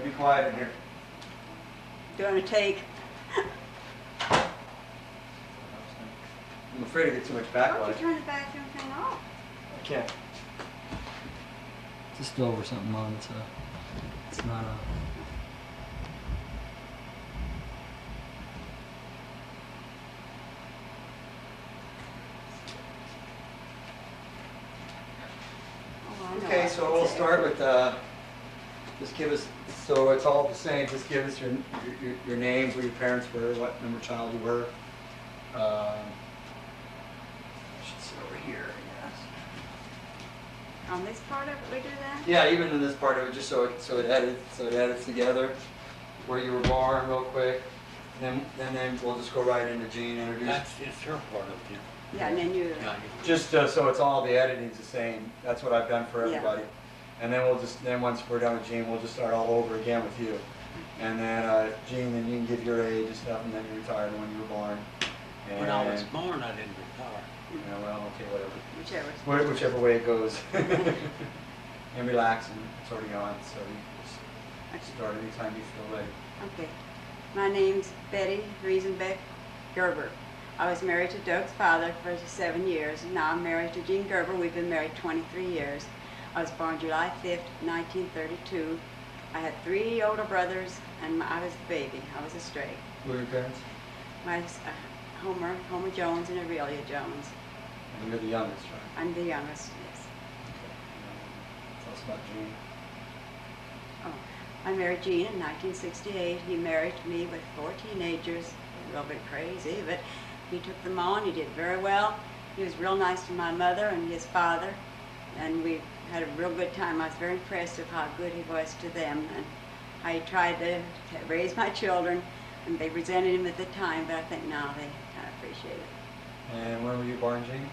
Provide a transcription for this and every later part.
Be quiet in here. Doing a take. I'm afraid to get too much Why don't backlight. you turn the bathroom thing off? I can't. Just over something on it, so it's not a. Oh, I know Okay, what so to we'll say. start with, just give us, so it's all the same, just give us your names, who your parents were, what number child you were. Should sit over here, I guess. On this part of it, we do that? Yeah, even in this part of it, just so it edits together, where you were born real quick. Then we'll just go right into Jean, introduce. That's just her part of it. Yeah, and then you. Yeah, Just so it's all, the editing's the same, that's what I've done for Yeah. everybody. And then once we're done with Jean, we'll just start all over again with you. And then Jean, then you can give your age and stuff, and then you retired when you were born. And, when I was born, I didn't retire. yeah, well, okay, whatever. Whichever. Whichever way it goes. And relax, and it's already on, so you just start anytime you feel ready. Okay. My name's Betty Resenbeck Gerber. I was married to Doug's father for 7 years, and now I'm married to Jean Gerber. We've been married 23 years. I was born July 5th, 1932. I had 3 older brothers, and I was the baby. I was a stray. Who are your parents? My Homer Jones and Aurelia Jones. And you're the youngest, right? I'm the youngest, yes. Okay. Tell us about Jean. Oh, I married Gene in 1968. He married me with 4 teenagers. A little bit crazy, but he took them on. He did very well. He was real nice to my mother and his father, and we had a real good time. I was very impressed with how good he was to them, and how he tried to raise my children, and they resented him at the time, but I think now they kind of appreciate it. And when were you born, Jean?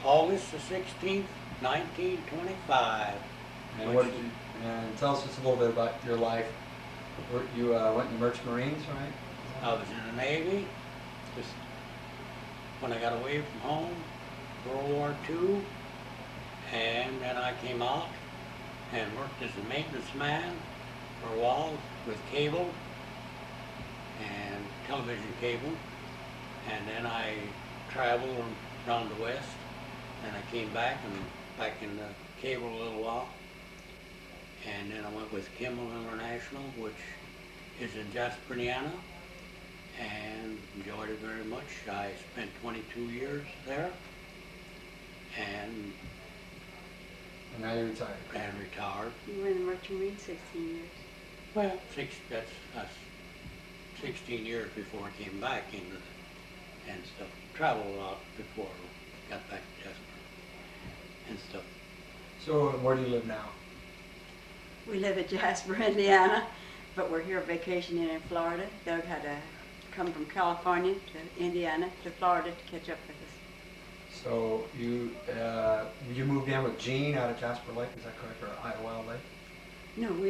August the 16th, 1925. And what did you? And tell us just a little bit about your life. You went in the Merchant Marines, right? I was in the Navy. Just when I got away from home, World War II, and then I came out and worked as a maintenance man for a while with cable and television cable, and then I traveled around the West, and I came back in the cable a little while, and then I went with Kimmel International, which is in Jasper, Indiana, and enjoyed it very much. I spent 22 years there, and now you're retired. retired. You were in the Merchant Marines 16 years. Well, that's 16 years before I came back and stuff. Traveled a lot before I got back to Jasper and stuff. So where do you live now? We live at Jasper, Indiana, but we're here vacationing in Florida. Doug had to come from California to Indiana to Florida to catch up with us. So you moved in with Jean out of Jasper Lake, is that correct, or Idlewild Lake? No, No.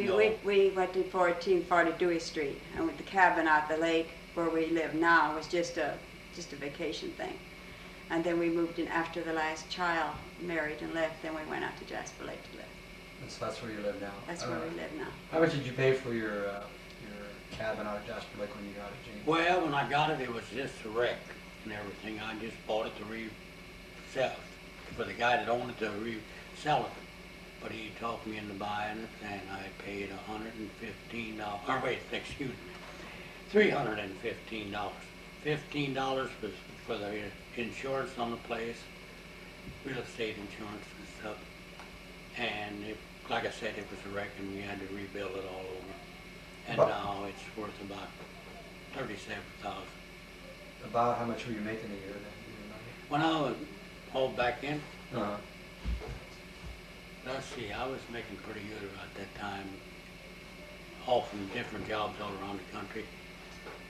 we went to 1440 Dewey Street, and with the cabin out the lake where we live now was just a vacation thing. And then we moved in after the last child married and left. Then we went out to Jasper Lake to live. So that's where you live now. That's where we live now. How much did you pay for your cabin out of Jasper Lake when you got it, Jean? Well, when I got it, it was just a wreck and everything. I just bought it to resell for the guy that owned it to resell it. But he talked me into buying it, and I paid $115. Or wait, excuse me, $315. $15 was for the insurance on the place, real estate insurance and stuff. And like I said, it was a wreck, and we had to rebuild it all over. And now it's worth about $37,000. About how much were you making a year then? Do you remember? When I was hauled back in, Uh-huh. let's see, I was making pretty good about that time, all from different jobs all around the country.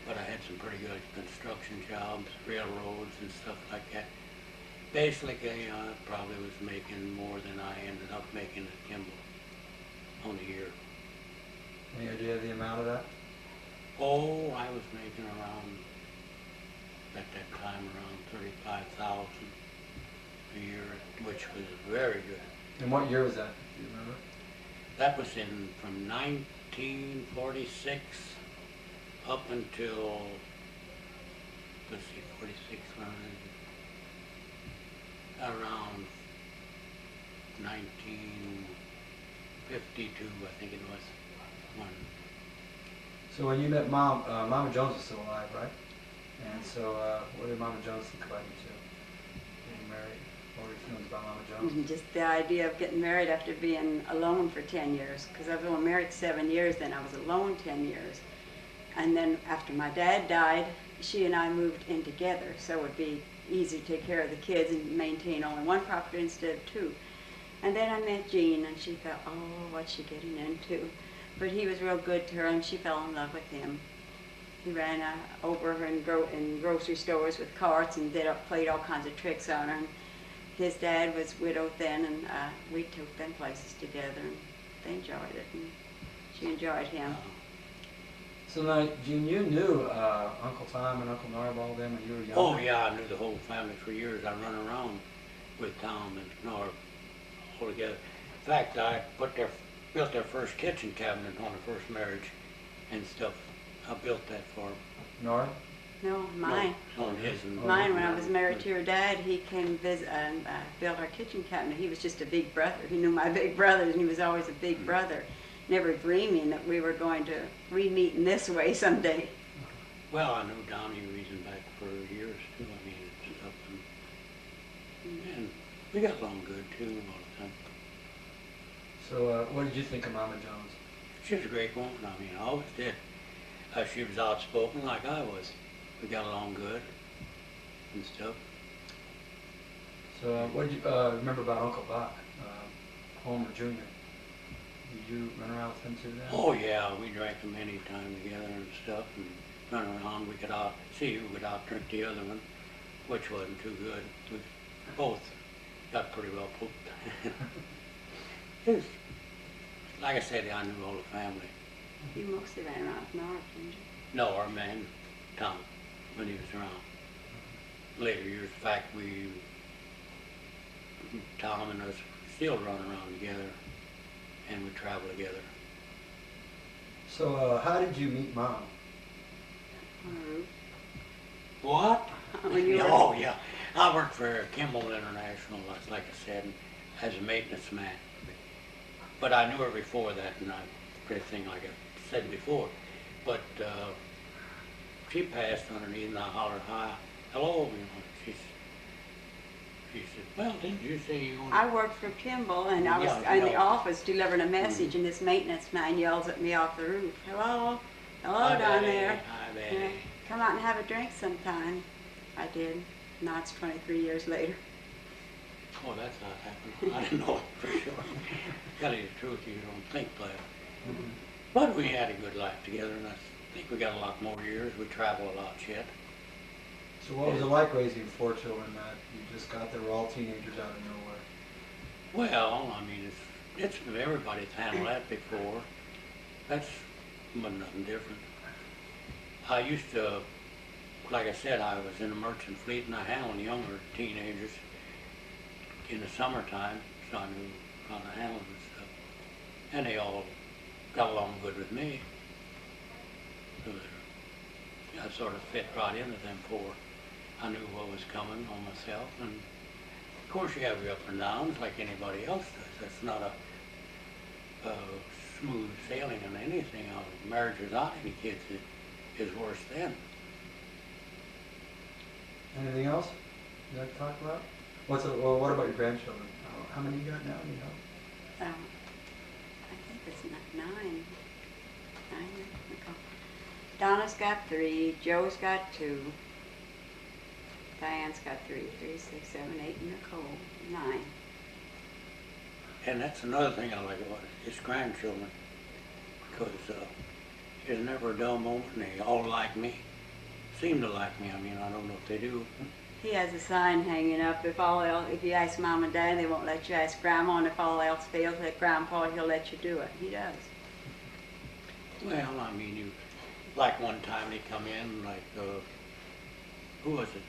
But I had some pretty good construction jobs, railroads and stuff like that. Basically, I probably was making more than I ended up making at Kimball on the year. Any idea of the amount of that? Oh, I was making around, at that time, around $35,000 a year, which was very good. And what year was that? Do you remember? that was from 1946 up until, let's see, 46, around 1952, I think it was. When, So when you met Mom, Mama Jones is still alive, right? And so what did Mama Jones think about you two getting married? What were your feelings about Mama Jones? Just the idea of getting married after being alone for 10 years, because I've been married 7 years, then I was alone 10 years. And then after my dad died, she and I moved in together, so it would be easy to take care of the kids and maintain only one property instead of two. And then I met Gene, and she thought, oh, what's she getting into? But he was real good to her, and she fell in love with him. He ran over her in grocery stores with carts and played all kinds of tricks on her. And his dad was widowed then, and we took them places together, and they enjoyed it, and she enjoyed him. So now, Gene, you knew Uncle Tom and Uncle Norb, all them when you were young? oh yeah, I knew the whole family for years. I run around with Tom and Norb all together. In fact, I built their first kitchen cabinet on the first marriage and stuff. I built that for them. Norb? No, mine. No, on his and Mine, when I was married to her dad, he came visit and built our kitchen cabinet. He was just a big brother. He knew my big brothers, and he was always a big brother, never dreaming that we were going to re-meet in this way someday. Well, I knew Donnie Resenbeck for years too. I mean, it's up and we got along good too all the time. So what did you think of Mama Jones? She was a great woman. I mean, I always did. She was outspoken like I was. We got along good and stuff. So what did you remember about Uncle Buck, Homer Jr.? Did you run around with him too then? Oh yeah, we drank them any time together and stuff, and run around. We could see who would out-drink the other one, which wasn't too good. We both got pretty well pooped. It was, like I said, I knew all the family. You mostly ran around with Norb, didn't you? No, our man, Tom, when he was around. Later years, in fact, Tom and us still run around together, and we travel together. So how did you meet Mom? On a roof. What? When you were- Oh, yeah. I worked for Kimball International, like I said, as a maintenance man. But I knew her before that, and everything like I said before. But she passed underneath, and I hollered, hi, hello, you know. She said, well, didn't you say you wanted... I worked for Kimball, and I was Yeah, in the no. office delivering a message, and this maintenance man yells at me off the roof. Hello? Hello Hi, down Betty. there. Hi, Yeah, Betty. come out and have a drink sometime. I did. Now it's 23 years later. Oh, that's not happening. I didn't know it for sure. Tell you the truth, you don't think that. But we had a good life together, and I think we got a lot more years. We travel a lot yet. So what was it like raising 4 children that you just got that were all teenagers out of nowhere? Well, I mean, it's everybody's handled that before. That's nothing different. I used to, like I said, I was in the merchant fleet, and I handled younger teenagers in the summertime, so I knew how to handle them and stuff. And they all got along good with me. So I sort of fit right into them four. I knew what was coming on myself, and of course you have your up and downs like anybody else does. That's not a smooth sailing on anything. Marriage without any kids is worse then. Anything else you'd like to talk about? What about your grandchildren? How many you got now, you know? I think it's 9. 9. Donna's got 3. Joe's got 2. Diane's got 3. 3, 6, 7, 8, and Nicole 9. And that's another thing I like about it, it's grandchildren. Because there's never a dull moment, and they all like me. Seem to like me, I mean, I don't know if they do. He has a sign hanging up. If you ask Mom and Dad, they won't let you ask Grandma, and if all else fails, let Grandpa, he'll let you do it. He does. Well, I mean, like one time they come in, like, who was it?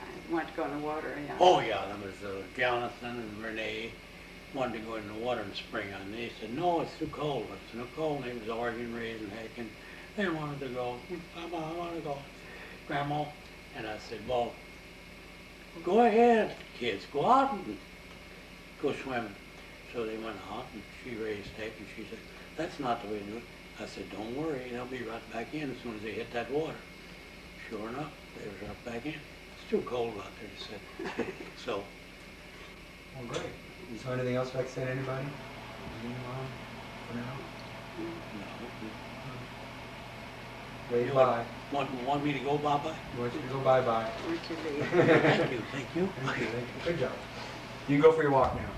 I want to go in the water, yeah. Oh yeah, there was Jonathan and Renee wanted to go in the water in the spring, and they said, no, it's too cold. It's too cold. And he was arguing, raising heck, and they wanted to go. Mama, I want to go. Grandma. And I said, well, go ahead, kids, go out and go swimming. So they went out, and she raised heck, and she said, that's not the way to do it. I said, don't worry, they'll be right back in as soon as they hit that water. Sure enough, they were right back in. It's too cold out there, they said. So. Well, great. So anything else you'd like to say to anybody? You, Mom, for now? No. Wave You bye. Want me to go bye-bye? You want you to go bye-bye. Would you leave? Thank you, thank you. Thank you. Good job. You can go for your walk now.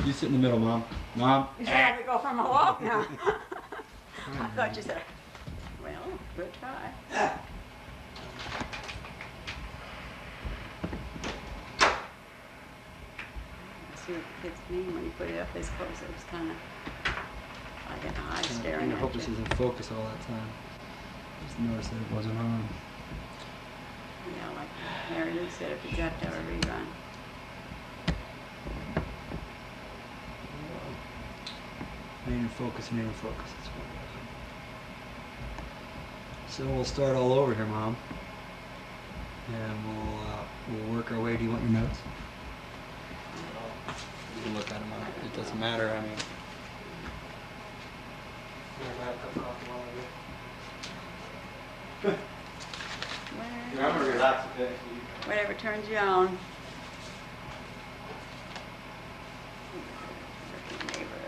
You sit in the middle, Mom. Mom. You should have to go for my walk now. I thought you said, well, good try. I see what the kids mean when you put it up this close. It was kind of like an eye staring I at hope this you. isn't focus all that time. Just noticed that it wasn't on. Yeah, like Mary Lou said, if you got to have a rerun. Main focus. That's what it was. So we'll start all over here, Mom. And we'll work our way. Do you want your notes? You can look at them. It doesn't matter. I mean, Yeah, I'm gonna relax a bit. Whatever turns you on.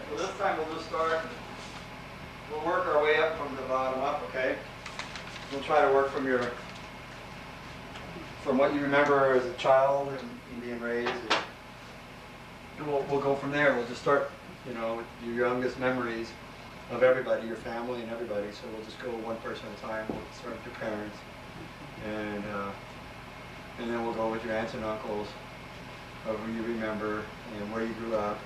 Well, this time we'll just start. We'll work our way up from the bottom up, okay? We'll try to work from what you remember as a child and being raised. And we'll go from there. We'll just start, with your youngest memories of everybody, your family and everybody. So we'll just go one person at a time. We'll start with your parents. And then we'll go with your aunts and uncles, of who you remember and where you grew up.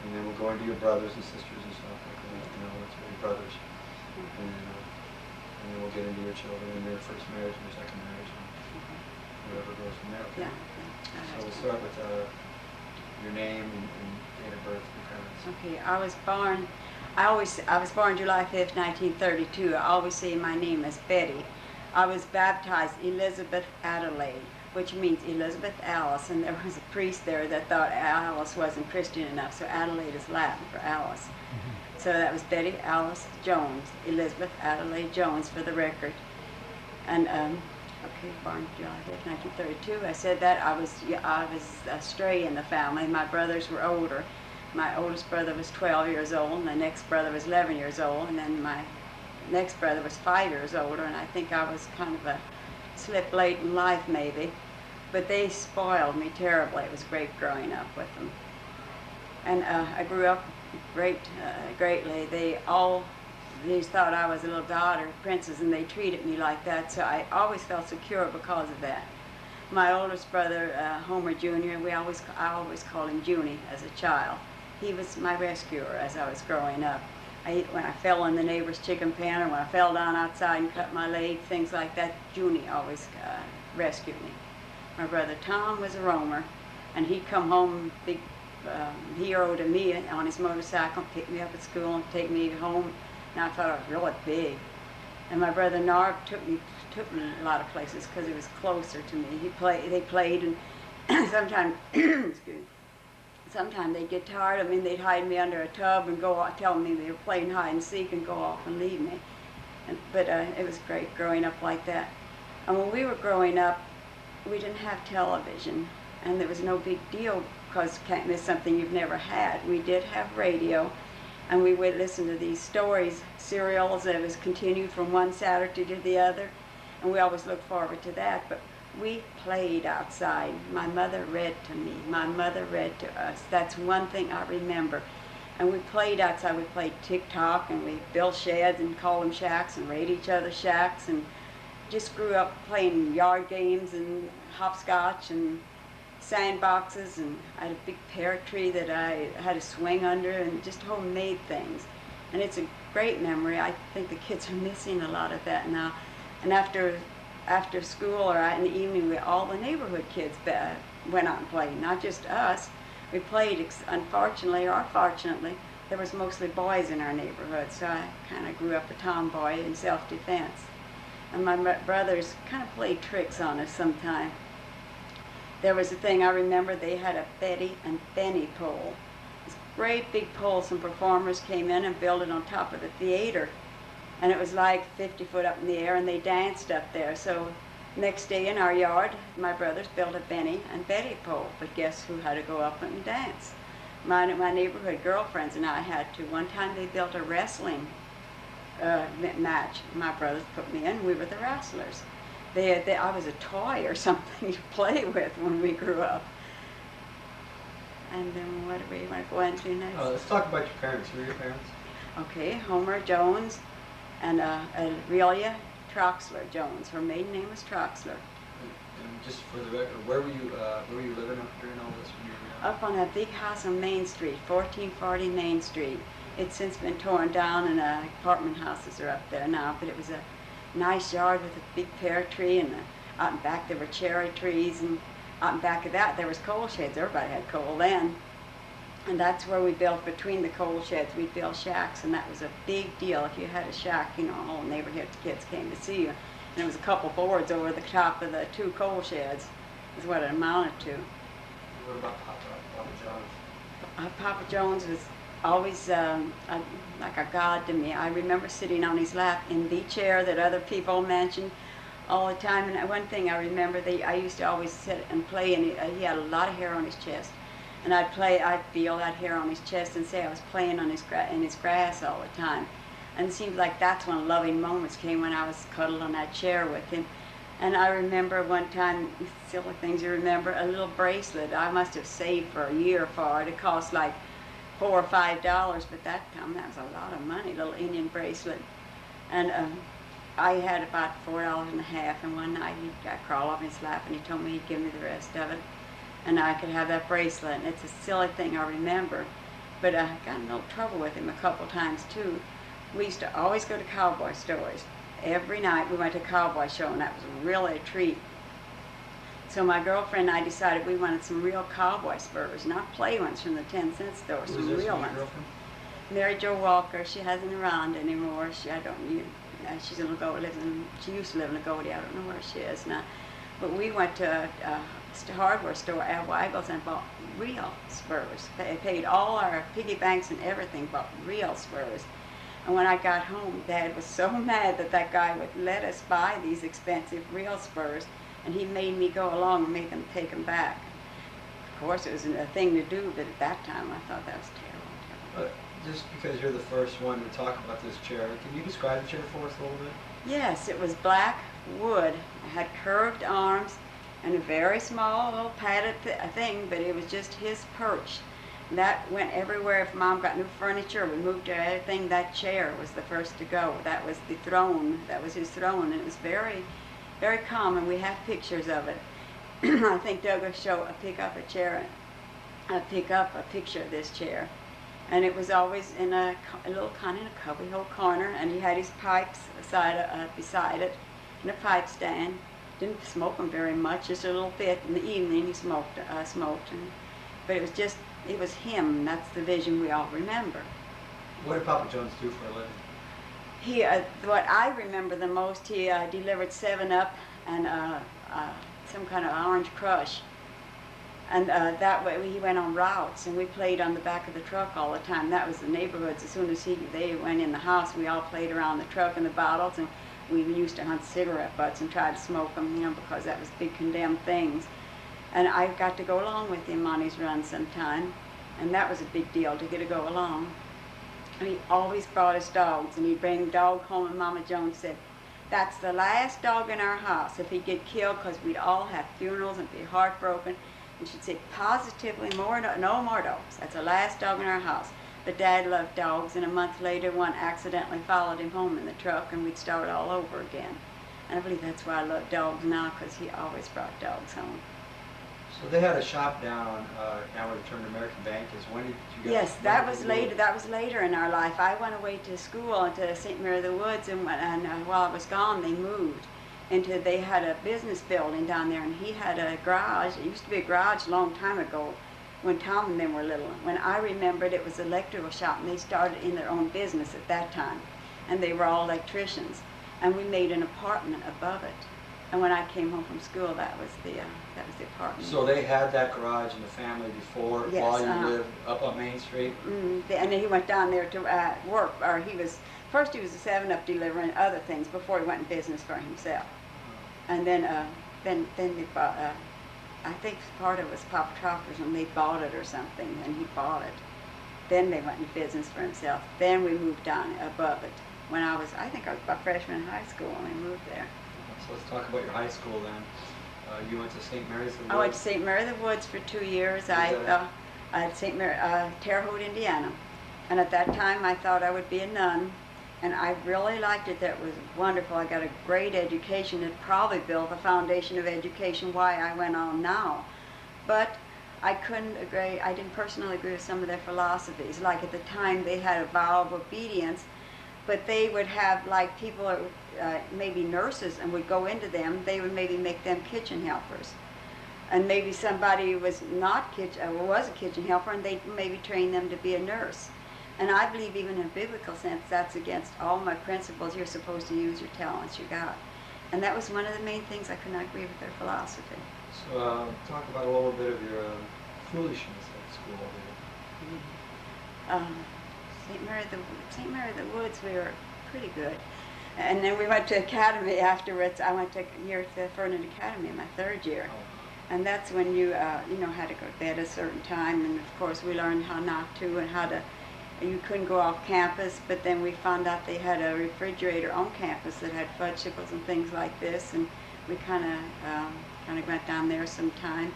And then we'll go into your brothers and sisters and stuff like that, it's your brothers. And then we'll get into your children and their first marriage and their second marriage and whatever goes from there. Okay? Yeah. So we'll start with your name and date of birth of your parents. Okay, I was born July 5th, 1932. I always say my name is Betty. I was baptized Elizabeth Adelaide, which means Elizabeth Alice, and there was a priest there that thought Alice wasn't Christian enough, so Adelaide is Latin for Alice. So that was Betty Alice Jones, Elizabeth Adelaide Jones for the record. And born July 5th, 1932. I said that I was a stray in the family. My brothers were older. My oldest brother was 12 years old, and the next brother was 11 years old, and then my next brother was 5 years older, and I think I was kind of a slip late in life maybe. But they spoiled me terribly. It was great growing up with them. And I grew up greatly. They thought I was a little daughter, princess, and they treated me like that, so I always felt secure because of that. My oldest brother, Homer Jr., I always called him Junie as a child. He was my rescuer as I was growing up. When I fell in the neighbor's chicken pen, or when I fell down outside and cut my leg, things like that, Junie always rescued me. My brother Tom was a roamer, and he'd come home, big hero to me, on his motorcycle, pick me up at school and take me home, and I thought I was really big. And my brother Narv took me a lot of places because he was closer to me. They played, and sometimes, excuse me, sometimes they'd get tired of me and they'd hide me under a tub and go off, tell me they were playing hide and seek and go off and leave me. But it was great growing up like that. And when we were growing up, we didn't have television, and there was no big deal because you can't miss something you've never had. We did have radio, and we would listen to these stories, serials that was continued from one Saturday to the other, and we always looked forward to that. But we played outside. My mother read to me. My mother read to us. That's one thing I remember. And we played outside. We played tick-tock, and we built sheds and called them shacks and raid each other's shacks, and just grew up playing yard games and hopscotch and sandboxes, and I had a big pear tree that I had a swing under, and just homemade things. And it's a great memory. I think the kids are missing a lot of that now. And after school or in the evening, all the neighborhood kids went out and played, not just us. We played, unfortunately or fortunately, there was mostly boys in our neighborhood, so I kind of grew up a tomboy in self-defense. And my brothers kind of played tricks on us sometimes. There was a thing I remember, they had a Betty and Benny pole. This great big pole, some performers came in and built it on top of the theater. And it was like 50 foot up in the air, and they danced up there. So next day in our yard, my brothers built a Benny and Betty pole. But guess who had to go up and dance? My neighborhood girlfriends and I had to. One time they built a wrestling match. My brothers put me in. We were the wrestlers. I was a toy or something to play with when we grew up. And then what do we want to go into next? Let's talk about your parents. Who are your parents? Okay, Homer Jones and Aurelia Troxler Jones. Her maiden name was Troxler. And just for the record, where were you living up during all this when you were young? Up on a big house on Main Street, 1440 Main Street. It's since been torn down, and apartment houses are up there now, but it was a nice yard with a big pear tree, and out in back there were cherry trees, and out in back of that there was coal sheds. Everybody had coal then. And that's where we built, between the coal sheds, we'd build shacks, and that was a big deal. If you had a shack, you know, all neighborhood kids came to see you. And there was a couple boards over the top of the 2 coal sheds, is what it amounted to. What about Papa John's? Papa Jones was always like a god to me. I remember sitting on his lap in the chair that other people mentioned all the time. And one thing I remember, I used to always sit and play, and he had a lot of hair on his chest. And I'd feel that hair on his chest and say I was playing on in his grass all the time. And it seemed like that's when loving moments came, when I was cuddled on that chair with him. And I remember one time, silly things you remember, a little bracelet I must have saved for a year for it. It cost like $4 or $5, but that time that was a lot of money, little Indian bracelet. And I had about $4.50, and one night I crawled off his lap and he told me he'd give me the rest of it, and I could have that bracelet. And it's a silly thing I remember, but I got in a little trouble with him a couple times too. We used to always go to cowboy stores. Every night we went to a cowboy show, and that was really a treat. So my girlfriend and I decided we wanted some real cowboy spurs, not play ones from the 10-cent store, some real ones. Mary Jo Walker, she hasn't around anymore. She's in LaGodia, she used to live in LaGodia, I don't know where she is now. But we went to a hardware store at Weigel's and bought real spurs. Paid all our piggy banks and everything, bought real spurs. And when I got home, Dad was so mad that guy would let us buy these expensive real spurs, and he made me go along and make them take them back. Of course, it was a thing to do, but at that time I thought that was terrible. Just because you're the first one to talk about this chair, can you describe the chair for us a little bit? Yes, it was black wood. It had curved arms and a very small little padded thing, but it was just his perch. That went everywhere. If Mom got new furniture, we moved to everything, that chair was the first to go. That was the throne. That was his throne, and it was very, very common. We have pictures of it. I think Doug will show a pick up a picture of this chair. And it was always in a little kind of a cubbyhole corner, and he had his pipes beside it, in a pipe stand. Didn't smoke them very much, just a little bit. In the evening he smoked, but it was him. That's the vision we all remember. What did Papa Jones do for a living? He, what I remember the most, he delivered 7-Up and some kind of orange crush. And that way he went on routes, and we played on the back of the truck all the time. That was the neighborhoods. As soon as they went in the house, we all played around the truck and the bottles, and we used to hunt cigarette butts and try to smoke them, you know, because that was big condemned things. And I got to go along with him on his run sometime, and that was a big deal to get to go along. And he always brought us dogs, and he'd bring a dog home, and Mama Jones said, "That's the last dog in our house. If he'd get killed, because we'd all have funerals and be heartbroken." And she'd say, "Positively, no more dogs. That's the last dog in our house." But Dad loved dogs, and a month later, one accidentally followed him home in the truck, and we'd start all over again. And I believe that's why I love dogs now, because he always brought dogs home. So they had a shop down now where the turned American Bank is. When did you guys? Yes, that was later. That was later in our life. I went away to school to St. Mary of the Woods, and while I was gone, they moved into. They had a business building down there, and he had a garage. It used to be a garage a long time ago, when Tom and them were little. When I remembered, it was an electrical shop, and they started in their own business at that time, and they were all electricians. And we made an apartment above it. And when I came home from school, that was the apartment. So they had that garage in the family before, Yes, while you lived up on Main Street? And then he went down there to work, or he was a 7-Up dealer and other things before he went in business for himself. And then they bought, I think part of it was Papa Tractors, and they bought it or something, and he bought it. Then they went in business for himself. Then we moved down above it. When I think I was about freshman in high school when we moved there. So let's talk about your high school then. You went to St. Mary's the Woods? I went to St. Mary of the Woods for 2 years. I at St. Mary, Terre Haute, Indiana. And at that time I thought I would be a nun. And I really liked it. That was wonderful. I got a great education. It probably built the foundation of education why I went on now. But I couldn't agree, I didn't personally agree with some of their philosophies. Like at the time they had a vow of obedience, but they would have like people, maybe nurses, and would go into them, they would maybe make them kitchen helpers. And maybe somebody was not was a kitchen helper, and they'd maybe train them to be a nurse. And I believe even in a biblical sense, that's against all my principles. You're supposed to use your talents you got. And that was one of the main things I could not agree with their philosophy. So talk about a little bit of your foolishness at school there. St. Mary of the Woods, we were pretty good. And then we went to academy afterwards. I went to a year to Ferdinand Academy in my 3rd year. And that's when you had to go to bed at a certain time. And of course we learned how not to, and you couldn't go off campus, but then we found out they had a refrigerator on campus that had fudgesicles and things like this, and we kind of went down there sometime.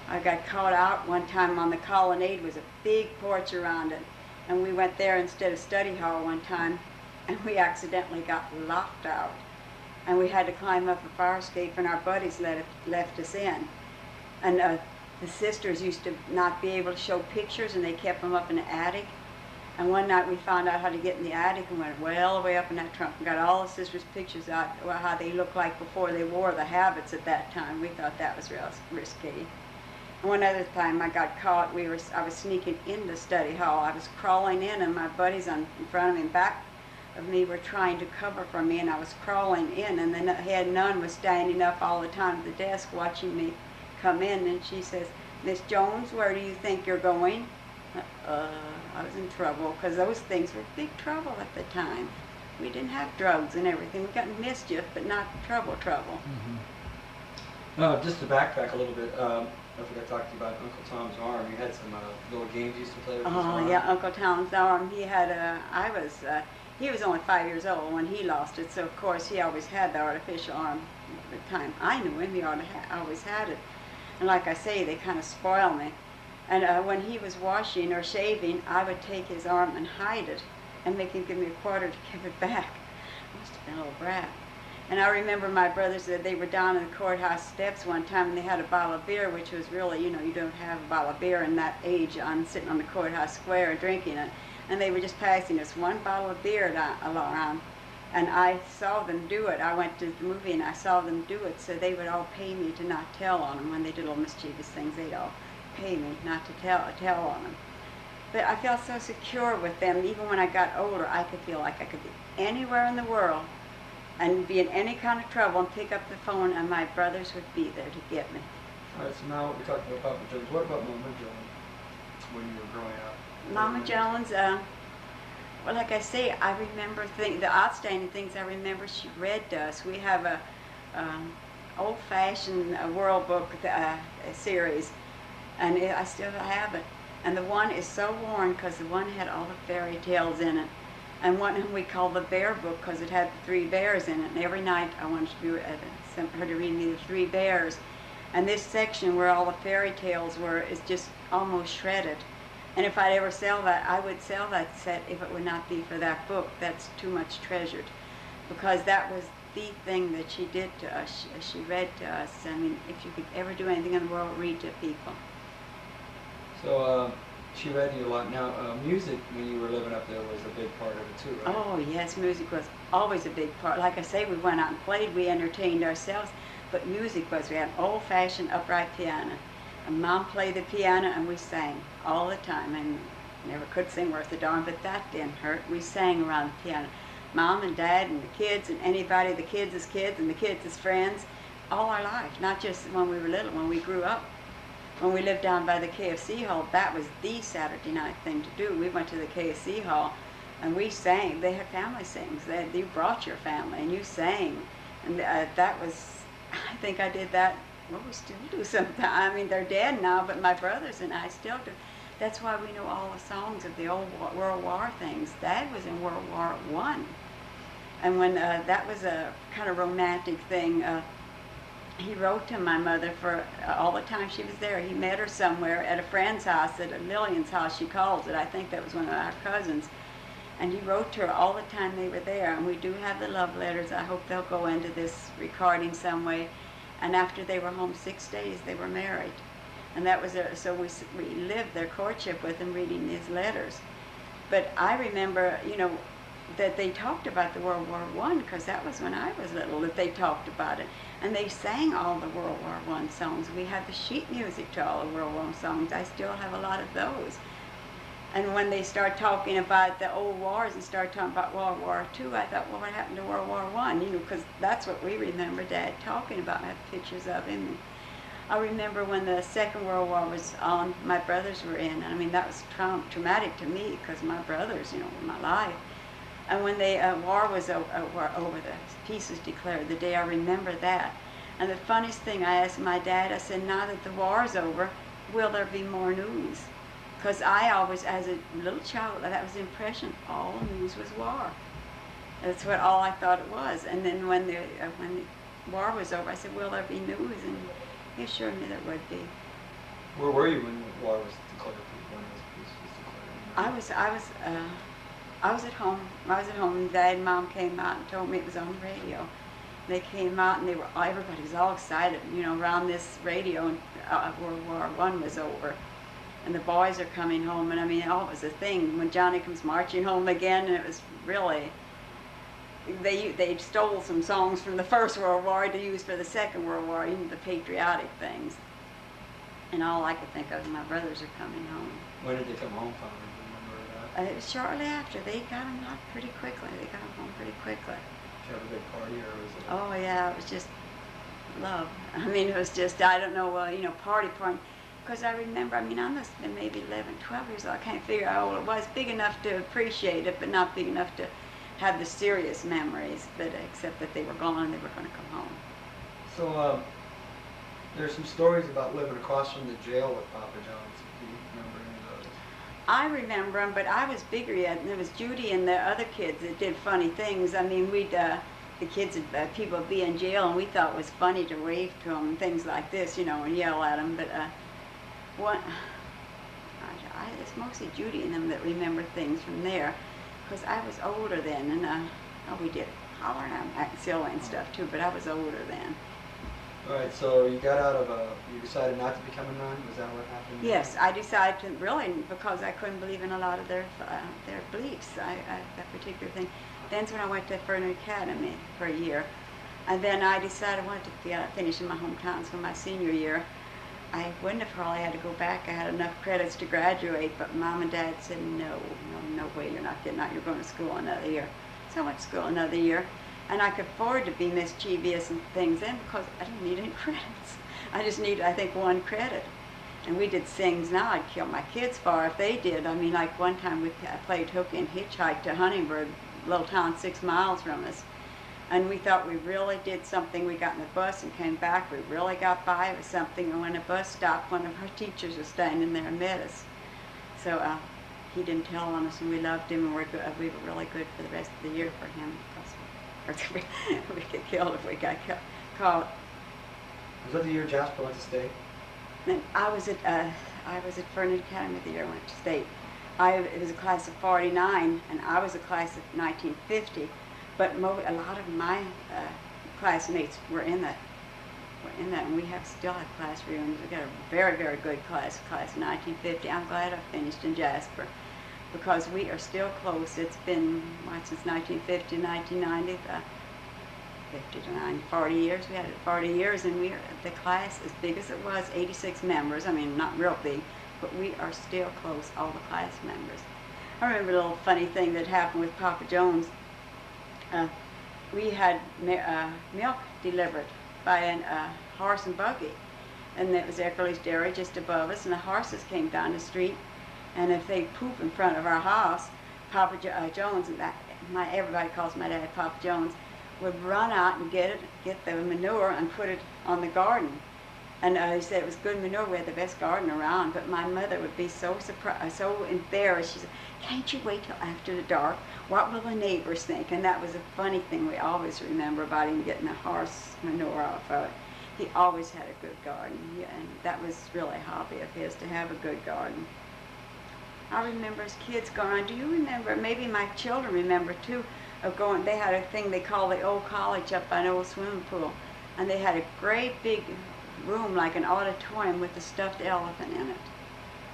I got caught out one time on the colonnade. Was a big porch around it, and we went there instead of study hall one time, and we accidentally got locked out, and we had to climb up a fire escape, and our buddies left us in. And the sisters used to not be able to show pictures, and they kept them up in the attic. And one night we found out how to get in the attic and went well way up in that trunk and got all the sisters' pictures out, how they looked like before they wore the habits at that time. We thought that was real risky. And one other time I got caught, I was sneaking into study hall. I was crawling in, and my buddies in front of me and back of me were trying to cover for me, and I was crawling in, and the head nun was standing up all the time at the desk watching me come in, and she says, "Miss Jones, where do you think you're going?" I was in trouble, because those things were big trouble at the time. We didn't have drugs and everything. We got in mischief, but not trouble. Mm-hmm. Just to backtrack a little bit, I forgot to talk to you about Uncle Tom's arm. You had some little games you used to play with his arm. Oh, yeah, Uncle Tom's arm. He had he was only 5 years old when he lost it, so of course he always had the artificial arm. At the time I knew him, he always had it. And like I say, they kind of spoiled me. And when he was washing or shaving, I would take his arm and hide it and make him give me a quarter to give it back. I must have been a little brat. And I remember my brothers said they were down in the courthouse steps one time, and they had a bottle of beer, which was really, you don't have a bottle of beer in that age sitting on the courthouse square drinking it. And they were just passing us one bottle of beer around. And I saw them do it. I went to the movie and I saw them do it, so they would all pay me to not tell on them when they did little mischievous things. They'd all pay me not to tell on them. But I felt so secure with them. Even when I got older, I could feel like I could be anywhere in the world and be in any kind of trouble and pick up the phone, and my brothers would be there to get me. All right, so now we're talking about Papa Jones. What about Mama Jones when you were growing up? Mama Jones, well, like I say, I remember the outstanding things I remember she read to us. We have a old-fashioned World Book series, and I still have it. And the one is so worn because the one had all the fairy tales in it. And one we called the Bear Book because it had the 3 bears in it. And every night I wanted her to read me the 3 bears. And this section where all the fairy tales were is just almost shredded. And if I'd ever sell that, I would sell that set if it would not be for that book. That's too much treasured, because that was the thing that she did to us. She read to us. I mean, if you could ever do anything in the world, read to people. So she read you a lot. Now, music, when you were living up there, was a big part of it too, right? Oh, yes, music was always a big part. Like I say, we went out and played, we entertained ourselves, but music was, we had an old-fashioned upright piano. And Mom played the piano and we sang all the time. And never could sing worth a darn, but that didn't hurt. We sang around the piano. Mom and Dad and the kids and anybody, the kids as kids and the kids as friends, all our life, not just when we were little, when we grew up. When we lived down by the KFC hall, that was the Saturday night thing to do. We went to the KFC hall and we sang. They had family sings. You brought your family and you sang. And that was, I think I did that. Well, we still do sometimes. I mean, they're dead now, but my brothers and I still do. That's why we know all the songs of the old World War things. Dad was in World War I. And when that was a kind of romantic thing, he wrote to my mother for all the time she was there. He met her somewhere at a friend's house, at Lillian's house, she calls it. I think that was one of our cousins. And he wrote to her all the time they were there. And we do have the love letters. I hope they'll go into this recording some way. And after they were home 6 days, they were married. And that was so we lived their courtship with them, reading these letters. But I remember, that they talked about the World War I, because that was when I was little that they talked about it. And they sang all the World War I songs. We had the sheet music to all the World War I songs. I still have a lot of those. And when they start talking about the old wars and start talking about World War II, I thought, well, what happened to World War I? Because that's what we remember Dad talking about. I have pictures of him. I remember when the Second World War was on, my brothers were in. I mean, that was traumatic to me because my brothers, were my life. And when the war was over, the peace was declared, the day I remember that. And the funniest thing, I asked my dad, I said, now that the war's over, will there be more news? Because I always, as a little child, that was the impression, all news was war. That's what all I thought it was. And then when the war was over, I said, will there be news? And he assured me there would be. Where were you when the war was declared? When peace was declared? I was at home. I was at home, and Dad and Mom came out and told me it was on the radio. They came out, and everybody was all excited, around this radio, and World War I was over. And the boys are coming home, and it was a thing when Johnny comes marching home again, and it was really, they stole some songs from the First World War to use for the Second World War, even the patriotic things. And all I could think of is my brothers are coming home. When did they come home from? Do you remember that? It was shortly after. They got them out pretty quickly. They got them home pretty quickly. Did you have a big party, or was it? Oh yeah, it was just love. It was just, I don't know, party. Because I remember, I must have been maybe 11, 12 years old. I can't figure out how old it was. Big enough to appreciate it, but not big enough to have the serious memories. But except that they were gone and they were going to come home. So there's some stories about living across from the jail with Papa John's. Do you remember any of those? I remember them, but I was bigger yet, and it was Judy and the other kids that did funny things. The kids, people would be in jail, and we thought it was funny to wave to them and things like this, and yell at them. But it's mostly Judy and them that remember things from there, because I was older then, and we did hollering and acting silly and stuff too, but I was older then. All right, so you got out of you decided not to become a nun? Was that what happened? Yes, I decided to, really, because I couldn't believe in a lot of their beliefs, that particular thing. Then's when I went to Fernand Academy for a year. And then I decided I wanted to finish in my hometown, so my senior year. I wouldn't have probably had to go back. I had enough credits to graduate, but Mom and Dad said, no way, you're not getting out. You're going to school another year. So I went to school another year. And I could afford to be mischievous and things then because I didn't need any credits. I just needed, I think, one credit. And we did things now I'd kill my kids for if they did. Like one time we played hooky and hitchhiked to Huntingburg, a little town 6 miles from us. And we thought we really did something. We got in the bus and came back. We really got by with something. And when the bus stopped, one of our teachers was standing there and met us. So he didn't tell on us, and we loved him, and we were really good for the rest of the year for him. We get killed if we got caught. Was that the year Jasper went to state? And I was at Fernand Academy the year I went to state. It was a class of 49, and I was a class of 1950. But a lot of my classmates were in that, and we still have class reunions. We got a very, very good class of 1950. I'm glad I finished in Jasper, because we are still close. It's been since 1950, 1990. 59, 40 years. We had it 40 years, and we are the class as big as it was, 86 members. I mean, not real big, but we are still close, all the class members. I remember a little funny thing that happened with Papa Jones. We had milk delivered by a horse and buggy, and it was Eckerly's Dairy just above us, and the horses came down the street, and if they poop in front of our house, Papa Jones, and everybody calls my dad Papa Jones, would run out and get the manure and put it on the garden. And he said it was good manure. We had the best garden around. But my mother would be so surprised, so embarrassed. She said, "Can't you wait till after the dark? What will the neighbors think?" And that was a funny thing we always remember about him getting the horse manure off of it. He always had a good garden, and that was really a hobby of his, to have a good garden. I remember as kids going on. Do you remember? Maybe my children remember too. Of going, they had a thing they called the old college up by an old swimming pool, and they had a great big room like an auditorium with a stuffed elephant in it,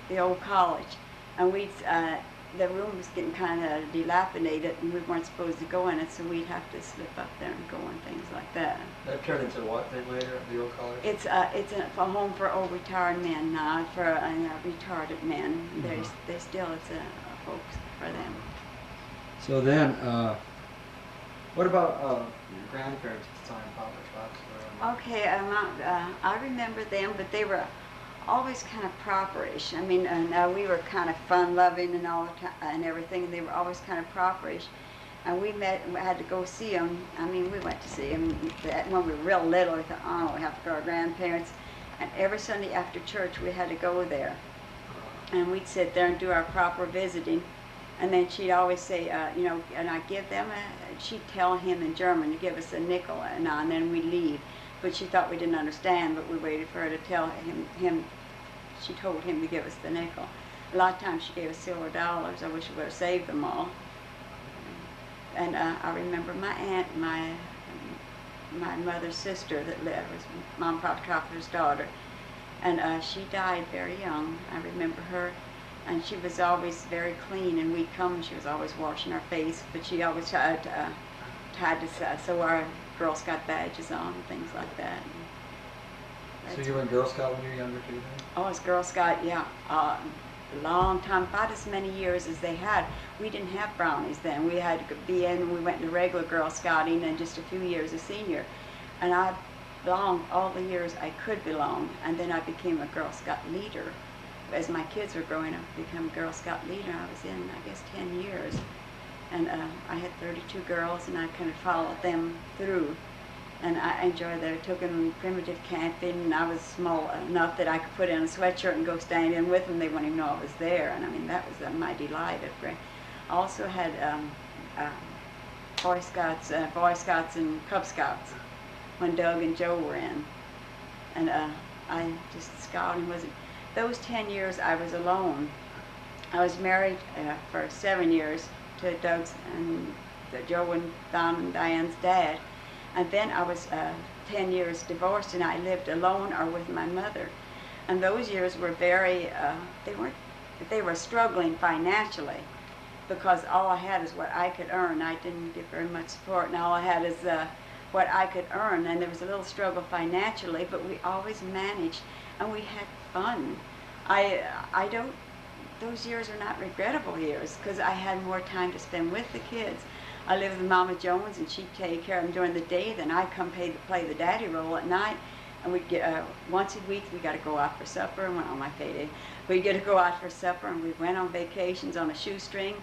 the old college. And the room was getting kind of dilapidated, and we weren't supposed to go in it, so we'd have to slip up there and go and things like that. That turned into what then later, the old college? It's a home for old retired men now, for retarded men. They still, it's a folks for them. So then, What about your grandparents at the time, Papa Fox? Okay, I remember them, but they were always kind of properish. I mean, we were kind of fun-loving and all the time and everything, and they were always kind of properish. And we had to go see them. I mean, we went to see them when we were real little. We thought, oh, we have to go to our grandparents. And every Sunday after church, we had to go there. And we'd sit there and do our proper visiting. And then she'd always say, and I'd give them she'd tell him in German to give us a nickel, and then we'd leave. But she thought we didn't understand, but we waited for her to tell him. She told him to give us the nickel. A lot of times she gave us silver dollars. I wish we would have saved them all. And I remember my aunt, my mother's sister that lived, was Mom Pop Tropper's daughter. And she died very young. I remember her. And she was always very clean, and we'd come and she was always washing her face, but she always tried to sew our Girl Scout badges on and things like that. So you were in Girl Scout when you were younger too then? Oh, I was Girl Scout, yeah. A long time, about as many years as they had. We didn't have brownies then. We had to be in, we went to regular Girl Scouting and just a few years a senior. And I belonged all the years I could belong, and then I became a Girl Scout leader. As my kids were growing up, become Girl Scout leader. I was in, I guess, 10 years. And I had 32 girls, and I kind of followed them through. And I enjoyed that. I took them primitive camping, and I was small enough that I could put in a sweatshirt and go stand in with them. They wouldn't even know I was there. And I mean, that was my delight. I also had Boy Scouts and Cub Scouts when Doug and Joe were in. And I just scouting wasn't. Those 10 years I was alone. I was married for 7 years to Doug's and Joe and Don and Diane's dad. And then I was 10 years divorced, and I lived alone or with my mother. And those years were very, they were struggling financially, because all I had is what I could earn. I didn't get very much support, and all I had is what I could earn. And there was a little struggle financially, but we always managed, and we had fun. Those years are not regrettable years, because I had more time to spend with the kids. I lived with Mama Jones, and she'd take care of them during the day. Then I'd come play the daddy role at night, and we'd get once a week we got to go out for supper. And on my payday, we'd get to go out for supper, and we went on vacations on a shoestring.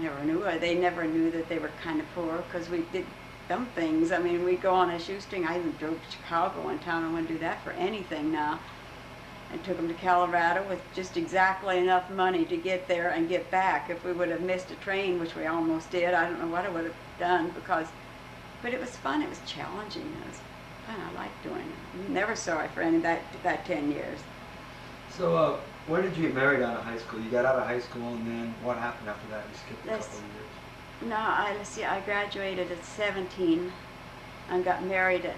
They never knew that they were kind of poor, because we did dumb things. I mean, we'd go on a shoestring. I even drove to Chicago one time. I wouldn't do that for anything now. And took them to Colorado with just exactly enough money to get there and get back. If we would have missed a train, which we almost did, I don't know what I would have done, but it was fun. It was challenging. It was fun. I liked doing it. I'm never sorry for any of that 10 years. So when did you get married out of high school? You got out of high school, and then what happened after that? You skipped a couple of years. No, I graduated at 17 and got married at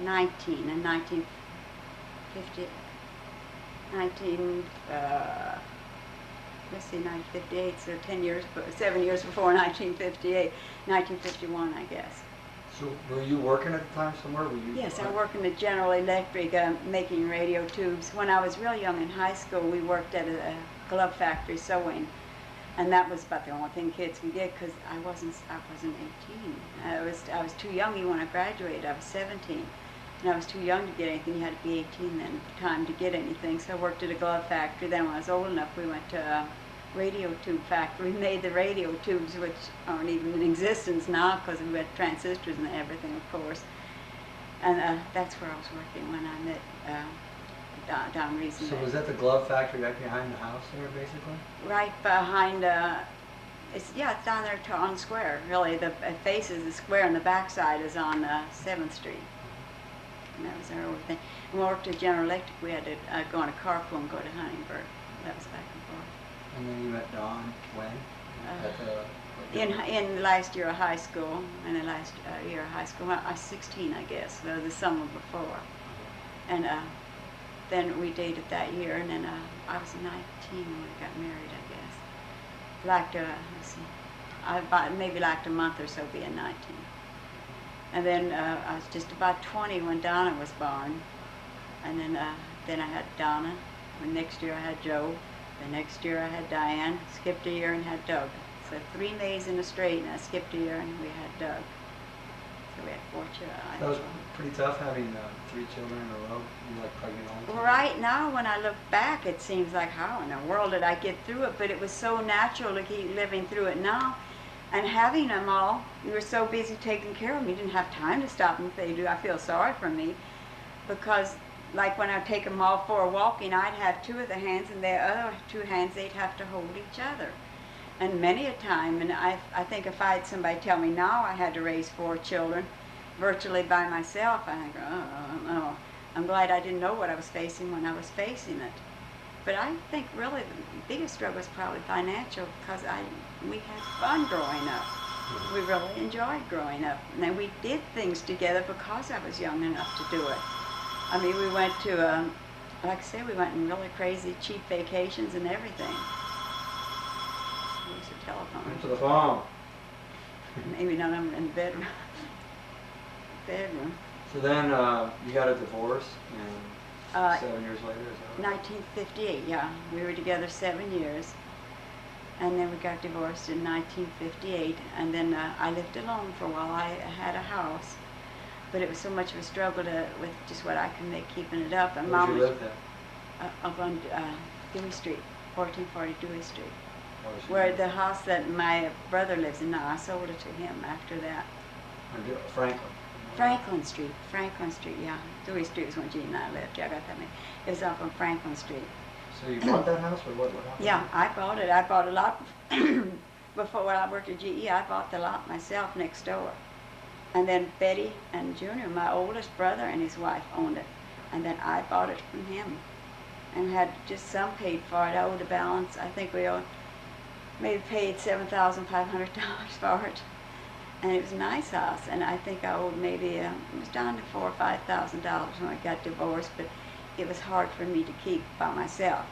19 in 1958, 1958, so 7 years before 1958, 1951, I guess. So were you working at the time somewhere? Were you? Yes, I worked in the General Electric making radio tubes. When I was real young in high school, we worked at a glove factory sewing, and that was about the only thing kids could get because I wasn't 18. I was too young even when I graduated. I was 17, and I was too young to get anything. You had to be 18 then at the time to get anything. So I worked at a glove factory. Then when I was old enough, we went to a radio tube factory. We made the radio tubes, which aren't even in existence now because we had transistors and everything, of course. And that's where I was working when I met Don Resenbeck. So was that the glove factory right behind the house there, basically? Right behind, it's down there on the square, really. The face is the square and the backside is on 7th Street. And that was our old thing. And we worked at General Electric. We had to go on a carpool and go to Huntingburg. That was back and forth. And then you met Don when? In the last year of high school, well, I was 16, I guess, so the summer before. And then we dated that year, and then I was 19 when we got married, I guess. Let's see, maybe like a month or so being 19. And then I was just about 20 when Donna was born. And then I had Donna. The next year I had Joe. The next year I had Diane, skipped a year and had Doug. So 3 Mays in a straight, and I skipped a year and we had Doug. So we had 4 children. That was pretty tough having 3 children in a row. You like pregnant all the time? Right now, when I look back, it seems like how in the world did I get through it? But it was so natural to keep living through it now. And having them all, you were so busy taking care of them, you didn't have time to stop and say, I feel sorry for me. Because like when I'd take them all 4 walking, I'd have 2 of the hands, and the other 2 hands, they'd have to hold each other. And many a time, and I think if I had somebody tell me now I had to raise 4 children virtually by myself, I think, oh, I'm glad I didn't know what I was facing when I was facing it. But I think really the biggest struggle was probably financial because we had fun growing up. We really enjoyed growing up. And then we did things together because I was young enough to do it. I mean, we went to, like I said, we went on really crazy, cheap vacations and everything. Where's the telephone? Into the phone. Maybe none of them in the bedroom. So then you got a divorce, and 7 years later, is that right? 1958, yeah. We were together 7 years. And then we got divorced in 1958. And then I lived alone for a while. I had a house. But it was so much of a struggle with just what I could make keeping it up. And Where did you live then? Up on Dewey Street, 1440 Dewey Street. Where Where the house that my brother lives in now, I sold it to him after that. Franklin. Franklin Street, yeah. Dewey Street was when Gene and I lived. Yeah, I got that many. It was up on Franklin Street. So you bought that house, or what happened? Yeah, I bought it. I bought a lot. Before when I worked at GE, I bought the lot myself next door. And then Betty and Junior, my oldest brother and his wife, owned it. And then I bought it from him and had just some paid for it. I owed a balance. I think we owed, maybe paid $7,500 for it. And it was a nice house. And I think I owed maybe, it was down to $4,000 or $5,000 when I got divorced. But it was hard for me to keep by myself.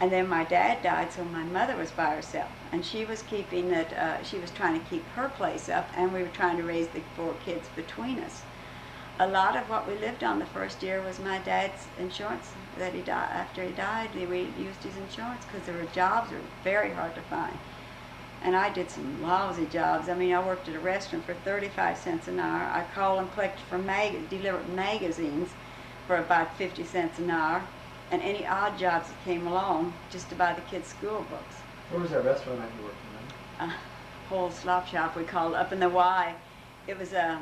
And then my dad died, so my mother was by herself. And she was keeping it, she was trying to keep her place up, and we were trying to raise the 4 kids between us. A lot of what we lived on the first year was my dad's insurance that he died. After he died, we used his insurance because there were jobs that were very hard to find. And I did some lousy jobs. I mean, I worked at a restaurant for 35 cents an hour. I called and collected for delivered magazines for about 50 cents an hour. And any odd jobs that came along, just to buy the kids' school books. Where was that restaurant that you worked in? Whole slop shop we called it, up in the Y. It was a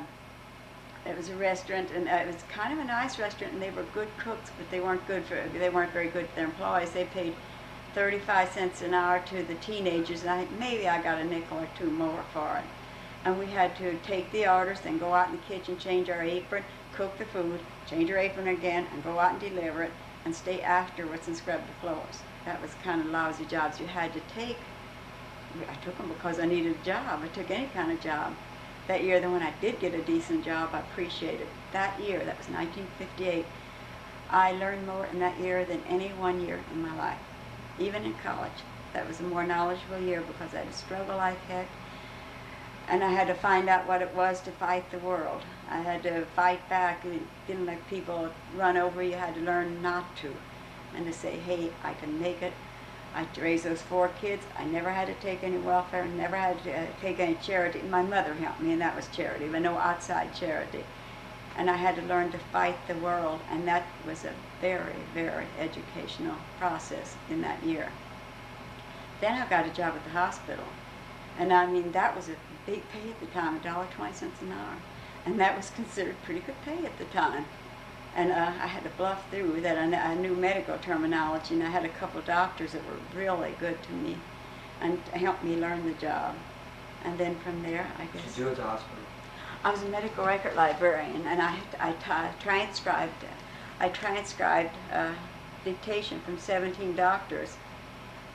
restaurant, and it was kind of a nice restaurant, and they were good cooks, but they weren't very good to their employees. They paid 35 cents an hour to the teenagers, and maybe I got a nickel or 2 more for it. And we had to take the orders, then go out in the kitchen, change our apron, cook the food, change our apron again, and go out and deliver it, and stay afterwards and scrub the floors. That was kind of lousy jobs you had to take. I took them because I needed a job. I took any kind of job. That year, then when I did get a decent job, I appreciated it. That year, that was 1958, I learned more in that year than any one year in my life. Even in college, that was a more knowledgeable year because I had to struggle like heck. And I had to find out what it was to fight the world. I had to fight back and didn't let people run over you. Had to learn not to, and to say, hey, I can make it. I raised those 4 kids. I never had to take any welfare, never had to take any charity. My mother helped me, and that was charity, but no outside charity. And I had to learn to fight the world, and that was a very, very educational process in that year. Then I got a job at the hospital, and I mean, that was a big pay at the time, $1.20 an hour, and that was considered pretty good pay at the time. And I had to bluff through that. I knew medical terminology, and I had a couple of doctors that were really good to me and helped me learn the job. And then from there, I guess... What did you do at the hospital? I was a medical record librarian, and I transcribed dictation from 17 doctors.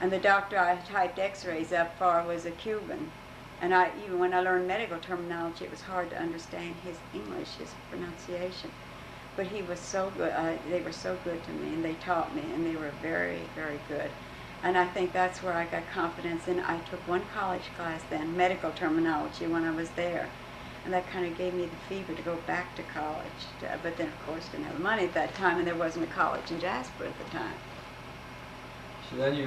And the doctor I typed x-rays up for was a Cuban. And even when I learned medical terminology, it was hard to understand his English, his pronunciation. But he was so good. They were so good to me, and they taught me, and they were very, very good. And I think that's where I got confidence in. I took one college class then, medical terminology, when I was there. And that kind of gave me the fever to go back to college. But then, of course, didn't have the money at that time, and there wasn't a college in Jasper at the time. So then you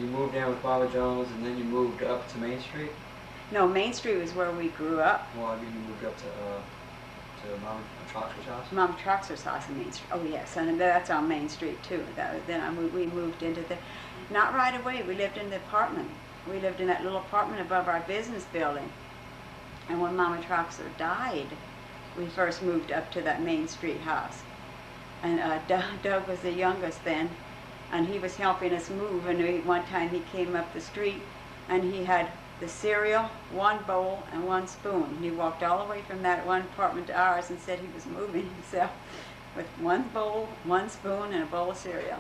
moved in with Baba Jones, and then you moved up to Main Street? No, Main Street was where we grew up. Well, I mean, you moved up to Mama Troxler's house? Mama Troxler's house on Main Street. Oh, yes, and that's on Main Street, too. We moved into the... Not right away. We lived in the apartment. We lived in that little apartment above our business building. And when Mama Troxler died, we first moved up to that Main Street house. And Doug was the youngest then, and he was helping us move. And one time he came up the street, and he had the cereal, 1 bowl, and 1 spoon. And he walked all the way from that one apartment to ours and said he was moving himself with 1 bowl, 1 spoon, and a bowl of cereal.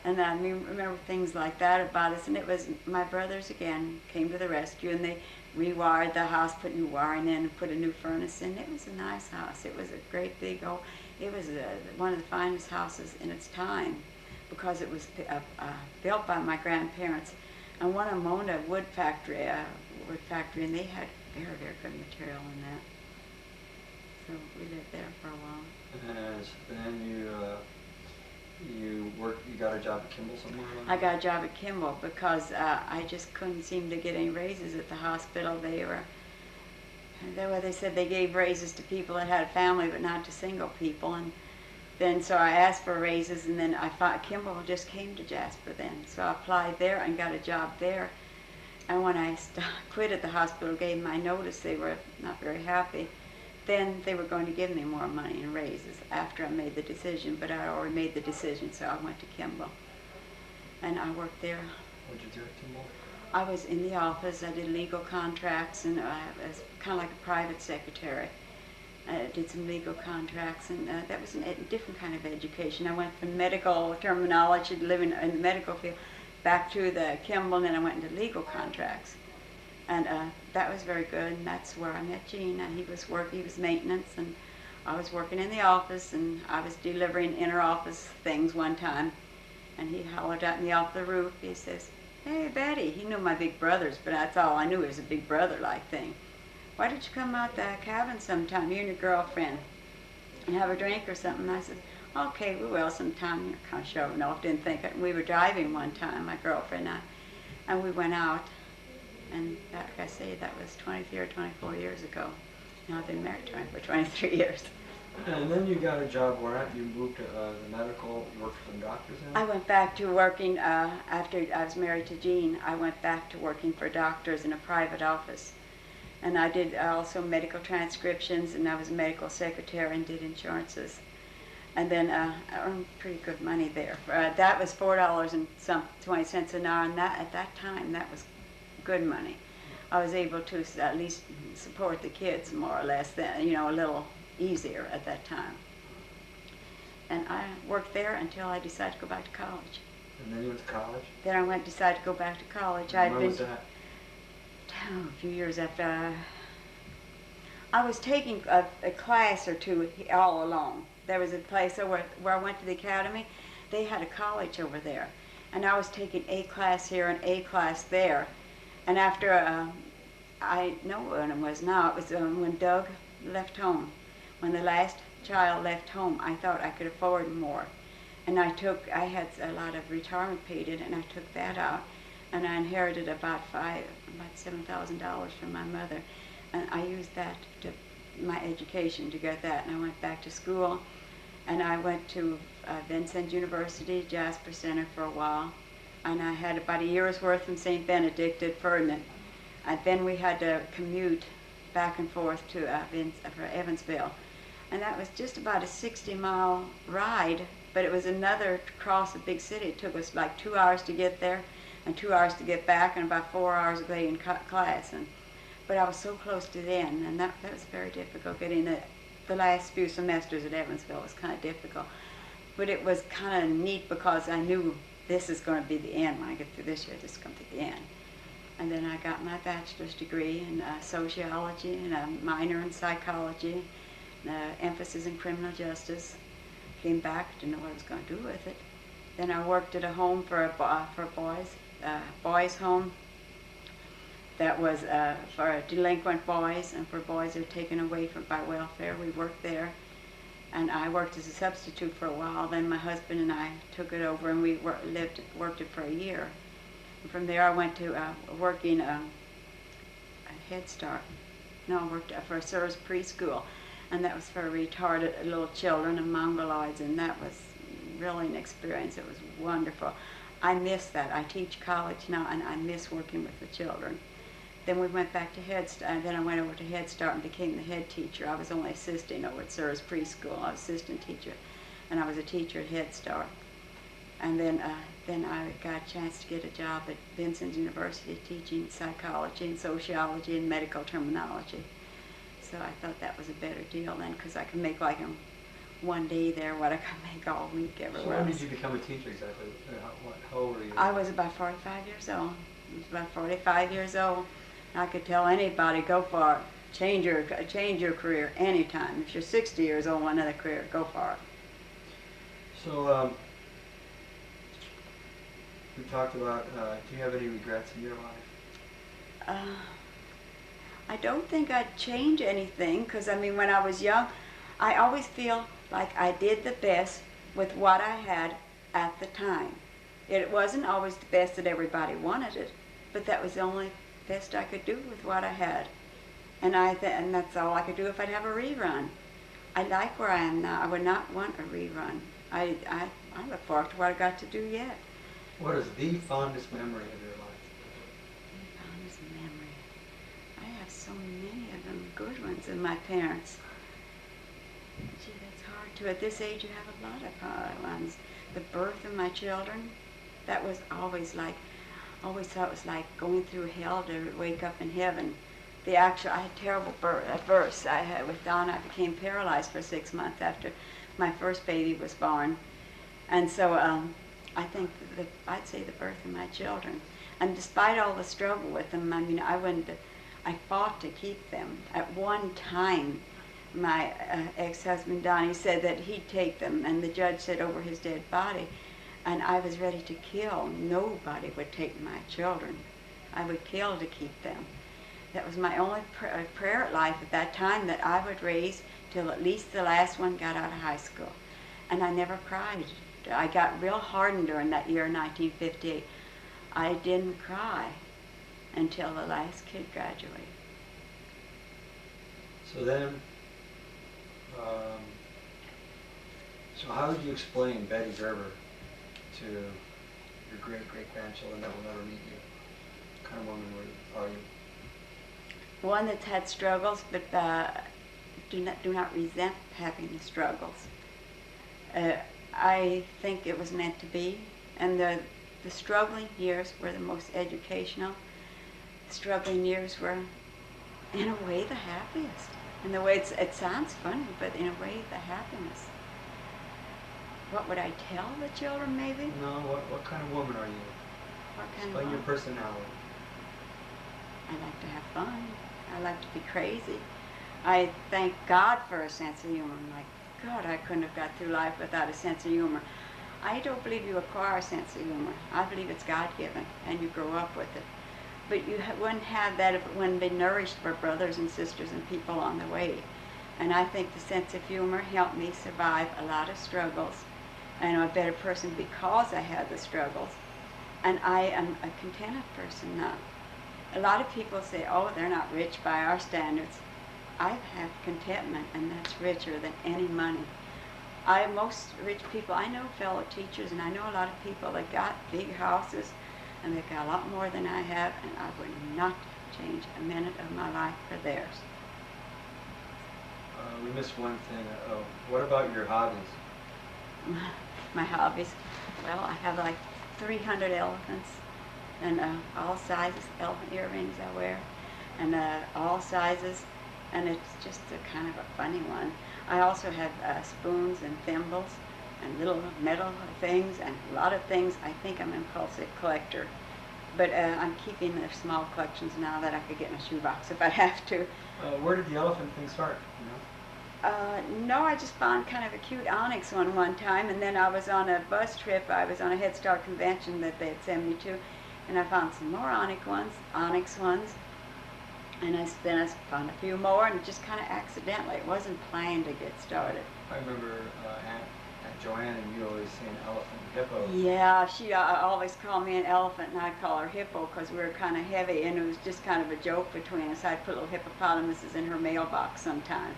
And I remember things like that about us. And it was my brothers again came to the rescue, and they rewired the house, put new wiring in, and put a new furnace in. It was a nice house. It was a great big old. It was one of the finest houses in its time, because it was built by my grandparents. And one of them owned a wood factory, and they had very, very good material in that. So we lived there for a while. And then you got a job at Kimball somewhere? I got a job at Kimball because I just couldn't seem to get any raises at the hospital. They said they gave raises to people that had a family, but not to single people. And then so I asked for raises, and then I thought Kimball just came to Jasper then. So I applied there and got a job there. And when I quit at the hospital, gave my notice, they were not very happy. Then they were going to give me more money and raises after I made the decision, but I already made the decision, so I went to Kimball. And I worked there. What did you do at Kimball? I was in the office. I did legal contracts, and I was kind of like a private secretary. I did some legal contracts, and that was a different kind of education. I went from medical terminology, living in the medical field, back to the Kimball, and then I went into legal contracts. And that was very good, and that's where I met Gene. And he was maintenance, and I was working in the office, and I was delivering inter-office things one time. And he hollered at me off the roof. He says, "Hey, Betty." He knew my big brothers, but that's all I knew. It was a big brother-like thing. "Why don't you come out the cabin sometime, you and your girlfriend, and have a drink or something?" And I said, "Okay, we will sometime." You're kind of shoving off, didn't think it. And we were driving one time, my girlfriend and I, and we went out. And like I say, that was 23 or 24 years ago. Now I've been married for 23 years. And then you got a job where you moved to the medical, you worked for some doctors then? I went back to working, after I was married to Gene, I went back to working for doctors in a private office. And I did also medical transcriptions, and I was a medical secretary and did insurances. And then I earned pretty good money there. That was $4.20 an hour, and at that time, that was good money. I was able to at least support the kids more or less, then, a little easier at that time. And I worked there until I decided to go back to college. And then you went to college? Then I decided to go back to college. When was that? A few years after. I was taking a class or two all along. There was a place where I went to the academy. They had a college over there. And I was taking a class here and a class there. And after, I know when it was now, it was when Doug left home. When the last child left home, I thought I could afford more. And I had a lot of retirement paid in, and I took that out. And I inherited about $7,000 from my mother. And I used that to my education to get that. And I went back to school, and I went to Vincent University, Jasper Center for a while. And I had about a year's worth from St. Benedict at Ferdinand. And then we had to commute back and forth to for Evansville. And that was just about a 60-mile ride, but it was another cross a big city. It took us like 2 hours to get there and 2 hours to get back, and about 4 hours a day in class. But I was so close to the end, and that was very difficult. Getting the last few semesters at Evansville was kind of difficult. But it was kind of neat because I knew this is going to be the end. When I get through this year, this is going to be the end. And then I got my bachelor's degree in sociology and a minor in psychology, emphasis in criminal justice. Came back, didn't know what I was going to do with it. Then I worked at a home for boys' home that was for delinquent boys and for boys who were taken away by welfare. We worked there. And I worked as a substitute for a while. Then my husband and I took it over, and we worked it for a year. And from there, I went to working a Head Start. No, I worked for a service preschool, and that was for retarded little children and mongoloids, and that was really an experience. It was wonderful. I miss that. I teach college now, and I miss working with the children. Then we went back to Head Start, and then I went over to Head Start and became the head teacher. I was only assisting over at Service Preschool. I was assistant teacher, and I was a teacher at Head Start. And then I got a chance to get a job at Vincent University teaching psychology and sociology and medical terminology. So I thought that was a better deal then, because I could make like one day there what I could make all week everywhere. So when did you become a teacher exactly? How old were you? I was about 45 years old. I was about 45 years old. I could tell anybody, go for it. Change your career anytime. If you're 60 years old, want another career, go for it. So we talked about, do you have any regrets in your life? I don't think I'd change anything, because I mean, when I was young, I always feel like I did the best with what I had at the time. It wasn't always the best that everybody wanted it, but that was the only best I could do with what I had. And and that's all I could do if I'd have a rerun. I like where I am now. I would not want a rerun. I look forward to what I got to do yet. What is the fondest memory of your life? The fondest memory. I have so many of them, good ones, of my parents. Gee, that's hard to. At this age, you have a lot of ones. The birth of my children, that was always like, always thought it was like going through hell to wake up in heaven. I had terrible births. I had with Don, I became paralyzed for 6 months after my first baby was born, and so I think I'd say the birth of my children. And despite all the struggle with them, I mean, I fought to keep them. At one time, my ex-husband Donnie said that he'd take them, and the judge said over his dead body. And I was ready to kill. Nobody would take my children. I would kill to keep them. That was my only prayer at life at that time, that I would raise till at least the last one got out of high school. And I never cried. I got real hardened during that year, 1958. I didn't cry until the last kid graduated. So then, so how would you explain Betty Gerber to your great-great-grandchildren that will never meet you? What kind of woman are you? One that's had struggles, but do not resent having the struggles. I think it was meant to be, and the struggling years were the most educational. The struggling years were, in a way, the happiest. In the way it sounds funny, but in a way, the happiness. What would I tell the children, maybe? No, what kind of woman are you? What kind Explain of your woman? personality. I like to have fun. I like to be crazy. I thank God for a sense of humor. I'm like, God, I couldn't have got through life without a sense of humor. I don't believe you acquire a sense of humor. I believe it's God-given, and you grow up with it. But you wouldn't have that if it wouldn't be nourished for brothers and sisters and people on the way. And I think the sense of humor helped me survive a lot of struggles. And I'm a better person because I had the struggles. And I am a contented person now. A lot of people say, oh, they're not rich by our standards. I have contentment, and that's richer than any money. Most rich people, I know fellow teachers, and I know a lot of people that got big houses, and they've got a lot more than I have, and I would not change a minute of my life for theirs. We missed one thing. What about your hobbies? My hobbies, well, I have like 300 elephants, and all sizes, elephant earrings I wear, and all sizes, and it's just a kind of a funny one. I also have spoons and thimbles and little metal things and a lot of things. I think I'm an impulsive collector, but I'm keeping the small collections now that I could get in a shoebox if I have to. Where did the elephant thing start? You know? No, I just found kind of a cute onyx one time, and then I was on a bus trip. I was on a Head Start convention that they had sent me to, and I found some more onyx ones, and I found a few more, and just kind of accidentally. It wasn't planned to get started. I remember Aunt Joanne and you always saying elephant and hippo. Yeah, she always called me an elephant, and I'd call her hippo because we were kind of heavy, and it was just kind of a joke between us. I'd put little hippopotamuses in her mailbox sometime.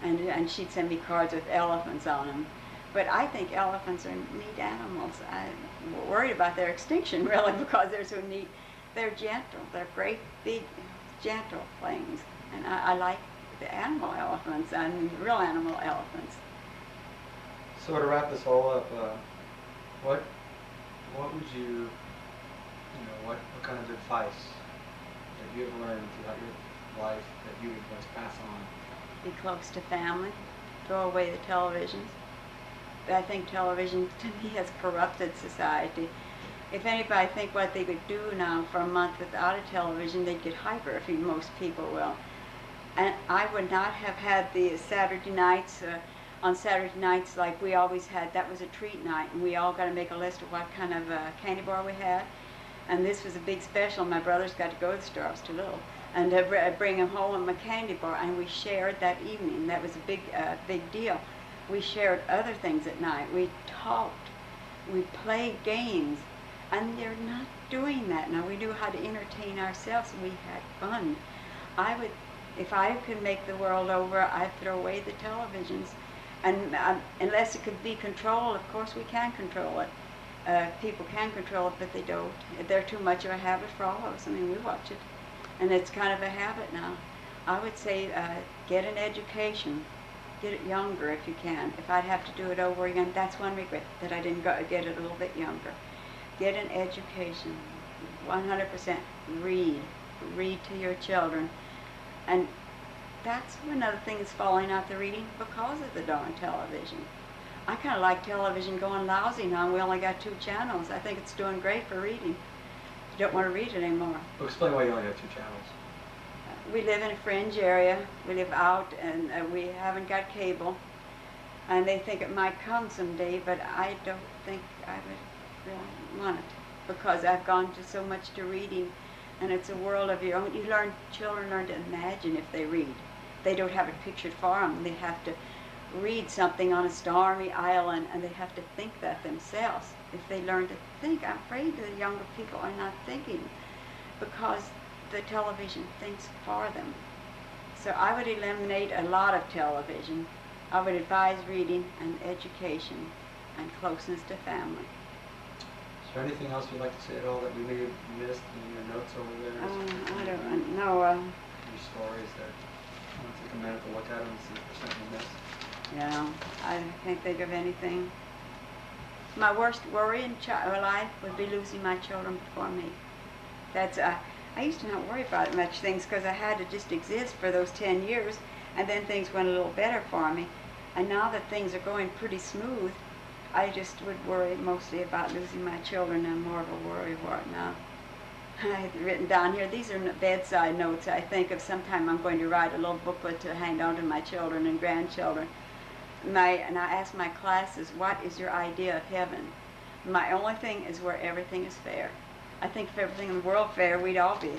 And she'd send me cards with elephants on them. But I think elephants are neat animals. I'm worried about their extinction, really, because they're so neat. They're gentle. They're great, big, gentle things. And I like the animal elephants and real animal elephants. So to wrap this all up, what would you what kind of advice that you have learned throughout your life that you would best pass on? Be close to family, throw away the televisions. I think television, to me, has corrupted society. If anybody think what they could do now for a month without a television, they'd get hyper, if most people will. And I would not have had the Saturday nights, on Saturday nights like we always had. That was a treat night, and we all got to make a list of what kind of candy bar we had. And this was a big special. My brothers got to go to the store. I was too little. And bring them home with my candy bar, and we shared that evening. That was a big deal. We shared other things at night. We talked. We played games, and they're not doing that now. We knew how to entertain ourselves, and we had fun. If I could make the world over, I'd throw away the televisions, and unless it could be controlled. Of course, we can control it. People can control it, but they don't. They're too much of a habit for all of us. I mean, we watch it. And it's kind of a habit now. I would say get an education. Get it younger if you can. If I'd have to do it over again, that's one regret, that I didn't get it a little bit younger. Get an education. 100% read. Read to your children. And that's another thing that's falling out, the reading, because of the darn television. I kind of like television going lousy now. We only got 2 channels. I think it's doing great for reading. You don't want to read it anymore. Well, explain why you only have 2 channels. We live in a fringe area. We live out, and we haven't got cable. And they think it might come someday, but I don't think I would really want it, because I've gone to so much to reading, and it's a world of your own. Children learn to imagine if they read. They don't have it pictured for them. They have to read something on a stormy island, and they have to think that themselves. If they learn to think, I'm afraid the younger people are not thinking, because the television thinks for them. So I would eliminate a lot of television. I would advise reading and education and closeness to family. Is there anything else you'd like to say at all that we may have missed in your notes over there? I don't know. Any stories that you want to take a minute to look at them and see if there's something we missed? Yeah, I can't think of anything. My worst worry in life would be losing my children before me. That's I used to not worry about much things because I had to just exist for those 10 years, and then things went a little better for me. And now that things are going pretty smooth, I just would worry mostly about losing my children. I'm more of a worrywart now. I had written down here, these are bedside notes. I think of sometime I'm going to write a little booklet to hand down to my children and grandchildren. And I ask my classes, what is your idea of heaven? My only thing is where everything is fair. I think if everything in the world fair, we'd all be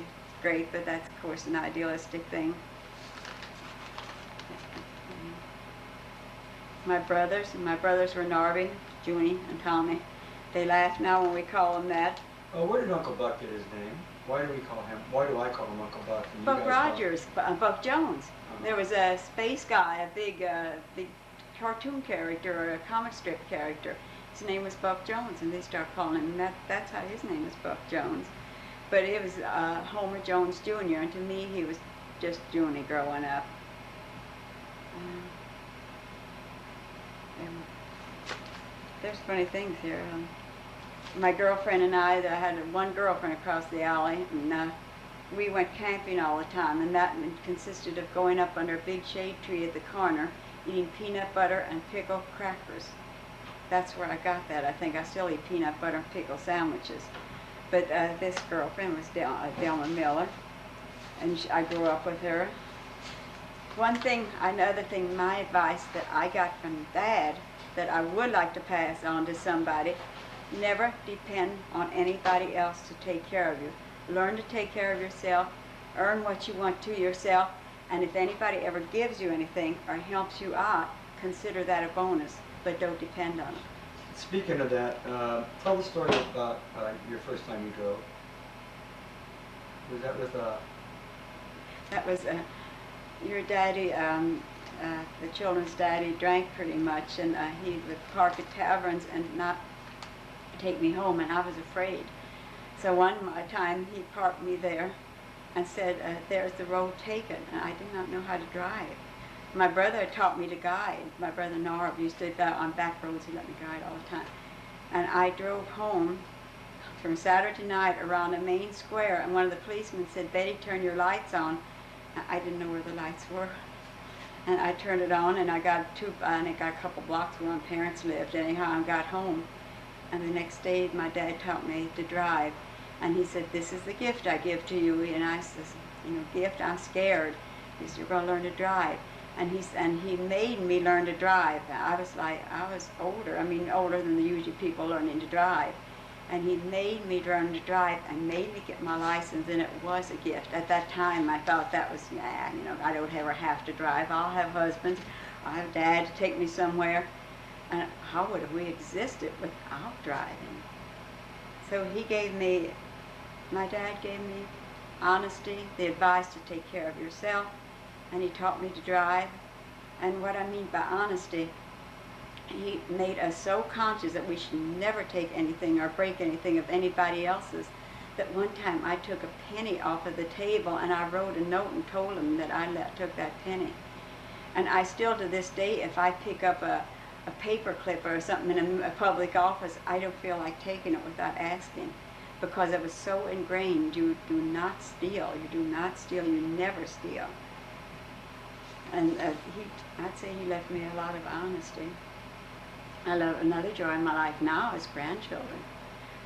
great, but that's, of course, an idealistic thing. My brothers were Narby, Junie, and Tommy. They laugh now when we call them that. Oh, where did Uncle Buck get his name? Why do I call him Uncle Buck? And you Buck guys call him- Rogers, Buck Jones. Uh-huh. There was a space guy, a big cartoon character or a comic strip character. His name was Buck Jones, and they start calling him, and that's how his name is Buck Jones. But it was Homer Jones Jr., and to me, he was just Junie growing up. And there's funny things here. My girlfriend and I had one girlfriend across the alley, and we went camping all the time, and that consisted of going up under a big shade tree at the corner, eating peanut butter and pickled crackers. That's where I got that. I think I still eat peanut butter and pickle sandwiches. But this girlfriend was Delma Miller, and I grew up with her. Another thing, my advice that I got from Dad that I would like to pass on to somebody, never depend on anybody else to take care of you. Learn to take care of yourself, earn what you want to yourself, and if anybody ever gives you anything or helps you out, consider that a bonus, but don't depend on it. Speaking of that, tell the story about your first time you drove. Was that with That was your daddy, the children's daddy drank pretty much, and he would park at taverns and not take me home, and I was afraid. So one time he parked me there and said, there's the road taken, and I did not know how to drive. My brother had taught me to guide. My brother Norb used to, on back roads, he let me guide all the time. And I drove home from Saturday night around the main square, and one of the policemen said, Betty, turn your lights on. I didn't know where the lights were. And I turned it on, and I got a couple blocks where my parents lived. Anyhow, I got home. And the next day, my dad taught me to drive. And he said, this is the gift I give to you. And I said, gift, I'm scared. He said, you're going to learn to drive. And he made me learn to drive. I was older than the usual people learning to drive. And he made me learn to drive and made me get my license, and it was a gift. At that time, I thought that was, I don't ever have to drive. I'll have husbands, I'll have Dad to take me somewhere. And how would we existed without driving? So my dad gave me honesty, the advice to take care of yourself, and he taught me to drive. And what I mean by honesty, he made us so conscious that we should never take anything or break anything of anybody else's, that one time I took a penny off of the table and I wrote a note and told him that I took that penny. And I still to this day, if I pick up a paper clip or something in a public office, I don't feel like taking it without asking, because it was so ingrained. You do not steal, you never steal. And I'd say he left me a lot of honesty. I love another joy in my life now is grandchildren.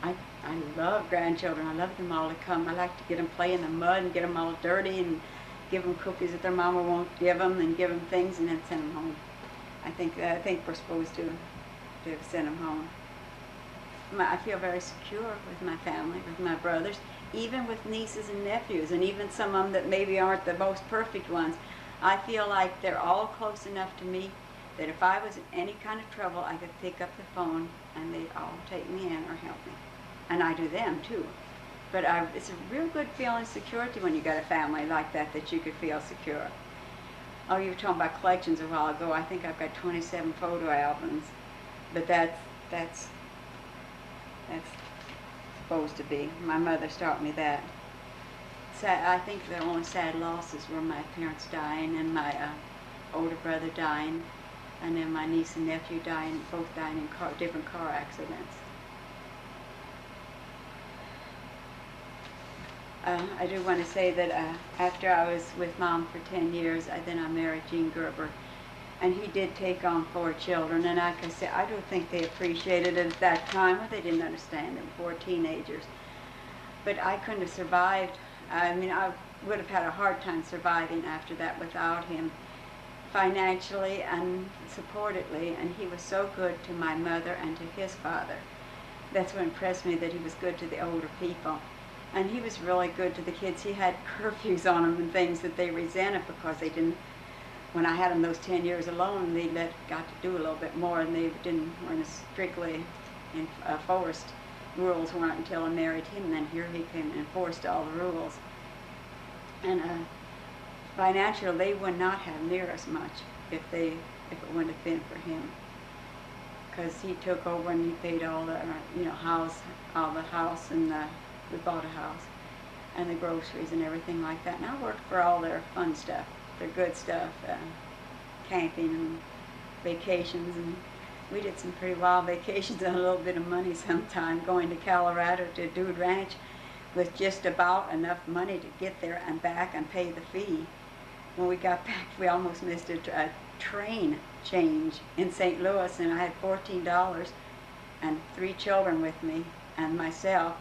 I love grandchildren. I love them all to come. I like to get them play in the mud and get them all dirty and give them cookies that their mama won't give them, and give them things and then send them home. I think we're supposed to send them home. I feel very secure with my family, with my brothers, even with nieces and nephews, and even some of them that maybe aren't the most perfect ones. I feel like they're all close enough to me that if I was in any kind of trouble, I could pick up the phone and they'd all take me in or help me. And I do them too. But it's a real good feeling of security when you got a family like that you could feel secure. Oh, you were talking about collections a while ago. I think I've got 27 photo albums. But that's supposed to be. My mother taught me that. I think the only sad losses were my parents dying and my older brother dying, and then my niece and nephew both dying in different car accidents. I do want to say that after I was with Mom for 10 years, then I married Gene Gerber, and he did take on 4 children, and like I said, I don't think they appreciated it at that time, or they didn't understand it, 4 teenagers. But I couldn't have survived. I would have had a hard time surviving after that without him, financially and supportedly, and he was so good to my mother and to his father. That's what impressed me, that he was good to the older people. And he was really good to the kids. He had curfews on them and things that they resented because they didn't, when I had them those 10 years alone, they got to do a little bit more, and they weren't as strictly enforced. Rules weren't until I married him, and then here he came and enforced all the rules. And financially, they would not have near as much if it wouldn't have been for him. Because he took over and he paid all the, all the house, and we bought a house, and the groceries and everything like that. And I worked for all their fun stuff, their good stuff, camping and vacations, and we did some pretty wild vacations and a little bit of money sometime, going to Colorado to Dude Ranch with just about enough money to get there and back and pay the fee. When we got back, we almost missed a train change in St. Louis, and I had $14 and 3 children with me and myself.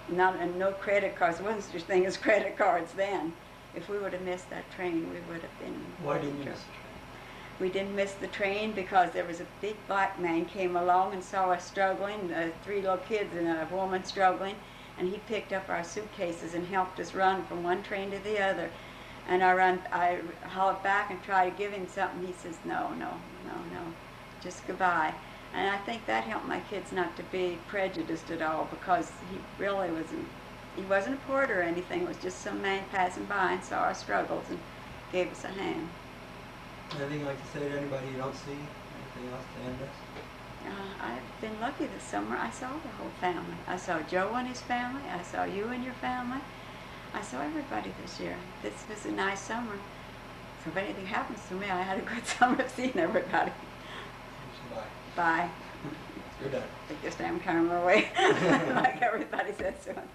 And no credit cards. There wasn't such thing as credit cards then. If we would have missed that train, we would have been. Why didn't you miss the train? We didn't miss the train because there was a big black man came along and saw us struggling, 3 little kids and a woman struggling, and he picked up our suitcases and helped us run from one train to the other. And I hollered back and tried to give him something. He says, no, just goodbye. And I think that helped my kids not to be prejudiced at all, because he really wasn't a porter or anything. It was just some man passing by and saw our struggles and gave us a hand. Anything you'd like to say to anybody you don't see? Anything else to end us? I've been lucky this summer. I saw the whole family. I saw Joe and his family. I saw you and your family. I saw everybody this year. This was a nice summer. So if anything happens to me, I had a good summer seeing everybody. Bye. Bye. You're done. Take this damn camera away, like everybody says to him.